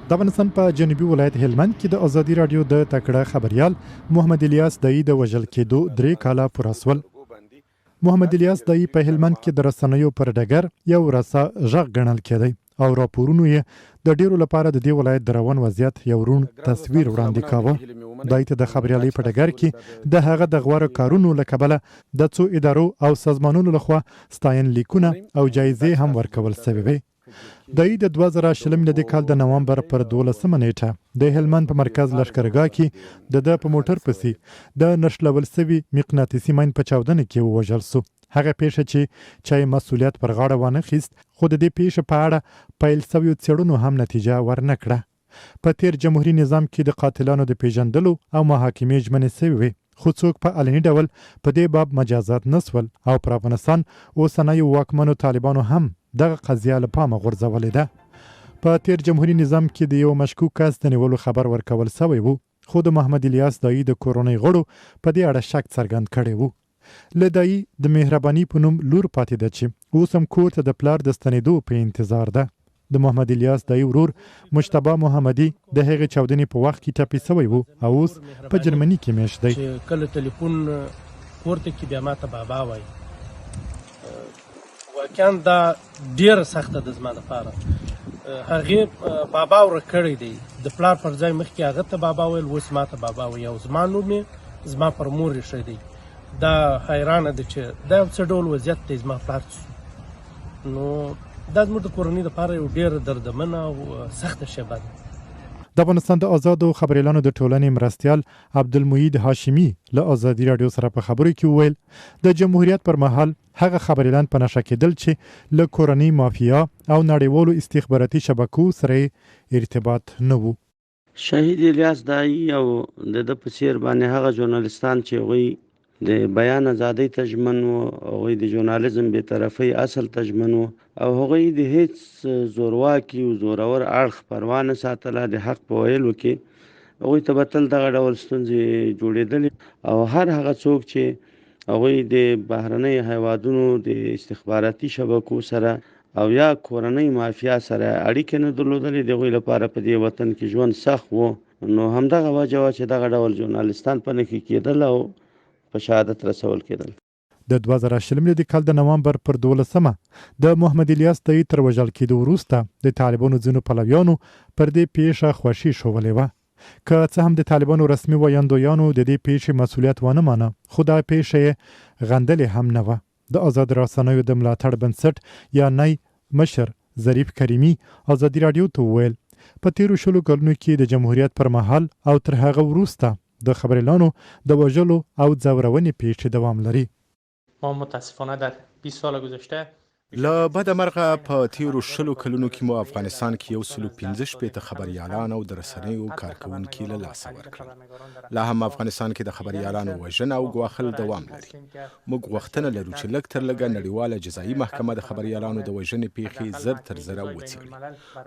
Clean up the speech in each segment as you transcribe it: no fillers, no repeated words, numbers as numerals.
د افغانستان په جنوبي ولایت هلمند کې د ازادي رادیو د تکړه خبريال محمد الیاس دای د وژل کېدو 3 کاله پوره سول. محمد الیاس دای په هلمند کې د رسنیو پر ډګر یو رسا غږ ګڼل کېدی او راپورونو یې د ډیرو لپاره د دې ولایت د روان وضعیت یو روڼ تصویر وړاندې کاوه. دای ته د خبريالۍ په ډګر کې د هغه د غوړه کارونو له کبله د څو ادارو او سازمانونو لخوا ستاین لیکونه او جایزې هم ورکول شوې وې. دای د 2020 کال د نوامبر پر 12 نیټه د هلمند په مرکز لشکرګاه کې د په موټر پسې د نشلول سوي مقناطیسي ماین په چاودنه کې ووژل شو. هغه پیښه چې مسؤلیت پر غاړه وانه خیست، خو د دې پیښې په اړه پیل شویو څېړنو هم نتیجه ورنکړه. په تیر جمهوریت نظام کې د قاتلانو د پیژندلو او محاکمې ژمنې شوې وې، خو څوک په علني ډول په دې باب مجازات نسول او پر افغانستان اوسنیو واکمنو طالبانو هم دغه قضیه له پامه غورځولې ده. په تیر جمهوریت نظام کې د یو مشکوک کس د نیولو خبر ورکول شوی و، خو د محمد الیاس دای د کورنۍ غړو په دې اړه شک څرګند کړی و. له دای د مهرباني په نوم لور پاتې ده چې اوس هم کور ته د پلار د ستنېدو په انتظار ده. د محمد الیاس دای ورور مجتبی محمدي د هغې چاودنې په وخت کې ټپي شوی و او اوس په جرمني کې میشت دی. کله ټلیفون پورته کې بیا ماته بابا وایي، واقعا دا ډېره سخته ده زما لپاره. هغې بابا ورک کړی دی، د پلار پر ځای مخکې هغه ته بابا ویل، اوس ماته بابا وایي او زما نوم یې زما پر مور ایښی دی. دا حیرانه ده چې دا یو څه ډول وضعیت دی زما پلار نو دا زموږ د کورنۍ لپاره یو ډېره دردمنه او سخته شیبه ده. د افغانستان د آزادو خبریالانو د ټولنې مرستیال عبدالمعید هاشمي له ازادي رادیو سره په خبرو کې وویل د جمهوریت پر مهال هغه خبریالان په نشه کېدل چې له کورنۍ مافیا او نړیوالو استخباراتي شبکو سره ارتباط نه وو. شهید الیاس دای او د په څیر باندې هغه ژورنالیستان چې هغوی د بیان ازادۍ ته ژمن وو، هغوی د ژورنالیزم بېطرفۍ اصل ته ژمن وو او هغوی د هیڅ زورواکي او زورور اړخ پروا نه ساتله. د حق په ویلو کې هغوی ته به تل دغه ډول ستونزې جوړېدلې او هر هغه څوک چې هغوی د بهرنۍ هیوادونو د استخباراتي شبکو سره او یا کورنۍ مافیا سره اړیکې نه درلودلې، د هغوی لپاره په دې وطن کې ژوند سخت و. نو همدغه وجه وه چې دغه ډول ژورنالیستان په نښې کېدل او په شهادت رسول کېدل. د 2020 کال د نوامبر پر 12 د محمد الیاس دای تر وژل کېدو وروسته د طالبانو ځینو پلویانو پر دې پیښه خوښي ښودلې وه. که څه هم د طالبانو رسمي ویاندویانو د دې پیښې مسؤلیت ونه مانه، خو دا پیښه یې غندلې هم نه وه. د آزاد رسنیو د ملاتړ بنسټ یا نی مشر ظریف کریمي ازادي رادیو ته وویل په تیرو 20 کلونو کې د جمهوریت پر مهال او تر هغه وروسته د خبریالانو د وژلو او ځورونې پیښې دوام لري. ما متاسفانه در 20 سال گذشته له بده مرغه په تیرو 20 کلونو کې مو افغانستان کې 115 خبريالان او د رسنیو کارکونکي له لاسه ورکړل. لا هم افغانستان کې د خبريالانو وژنه او ګواښل دوام لري. موږ غوښتنه لرو چې لږ تر لږه نړیواله جزایي محکمه د خبريالانو د وژنې پیښې زر تر زره وڅېړي.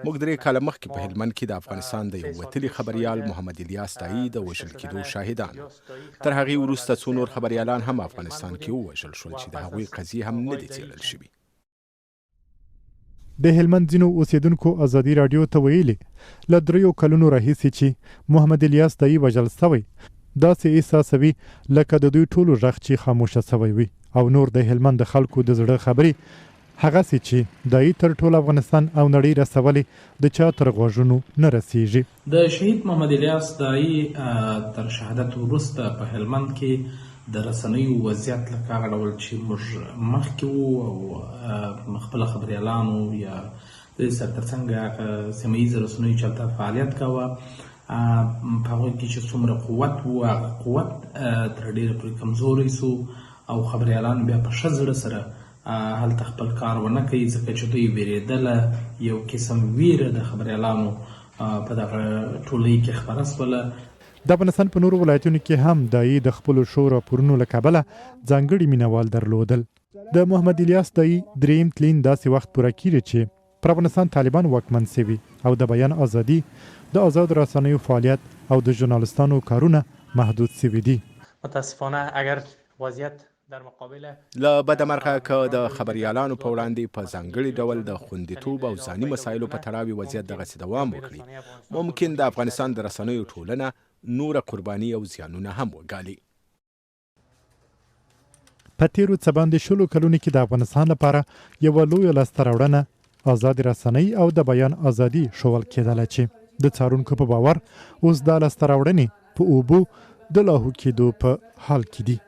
موږ 3 کاله مخکې په هلمند کې د افغانستان د یو وتلي خبريال محمد الیاس دای د وژل کېدو شاهدان. تر هغې وروسته څو نور خبريالان هم افغانستان کې ووژل شول چې د هغوی قضیې هم نه دي څېړل شوي. د هلمند ځینو اوسیدونکو ازادي رادیو ته ویلي له 3 کلونو راهیسې چې محمد الیاس دای وژل شوی، داسې احساسوي لکه د دوی ټولو غږ چې خاموشه شوی وي او نور د هلمند د خلکو د زړه خبرې هغسې چې دای تر ټول افغانستان او نړۍ رسولې د چا تر غوږونو نه رسیږي. د شهید محمد الیاس دای تر شهادت وروسته په هلمند کې د رسنیو وضعیت لکه هغه ډول چې موږ مخکې وو او خپله خبریالانو یا د سرترڅنګ سیمه ییزو رسنیو چې هلته فعالیت کوه په هغوی کې چې څومره قوت وو، هغه قوت تر ډېره پورې کمزوری سو او خبریالان بیا په ښه زړه سره هلته خپل کار ونه کوي، ځکه چې دوی ویرېدله. یو قسم ویره د خبریالانو په دغه ټولۍ کې خپره سوله. د افغانستان په نورو ولایتونو کې هم دای د خپلو ښو راپورونو له کبله ځانګړي مینوال درلودل. د محمد الیاس دای دریم تلین داسې وخت پوره کیږي چې پر افغانستان طالبان واکمن شوي او د بیان ازادي، د آزاد رسنیو فعالیت او د ژورنالیستانو کارونه محدود شوي دي. متاسفانه اگر وضعیت در مقابل له بده مرغه که د خبریالانو په وړاندې په ځانګړي ډول د خوندیتوب او ځاني مسایلو په تړاو وضعیت دغسې دوام وکړي، ممکن د افغانستان د رسنیو ټولنه نوره قرباني او زیانونه هم وګالي. په تیرو څه باندې شلو کلونو کې د افغانستان لپاره یوه لویه لاسته راوړنه آزاد رسنۍ او د بیان ازادي ښوول کېدله چې د څارونکو په باور اوس دا لاسته راوړنې په اوبو د لاهو کېدو په حال کې دي.